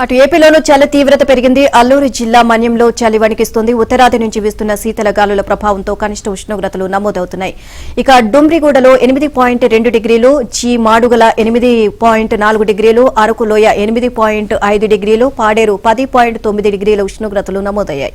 అటు ఏపీలోనూ చలి తీవ్రత పెరిగింది. అల్లూరు జిల్లా మన్యంలో చలి వణికిస్తుంది. ఉత్తరాది నుంచి వీస్తున్న శీతల గాలుల ప్రభావంతో కనిష్ట ఉష్ణోగ్రతలు నమోదవుతున్నాయి. ఇక డుమ్రిగూడలో 8.2 డిగ్రీలు, జి మాడుగల 8.4 డిగ్రీలు, అరకులోయ 8.5 డిగ్రీలు, పాడేరు 10.9 డిగ్రీల ఉష్ణోగ్రతలు నమోదయ్యాయి.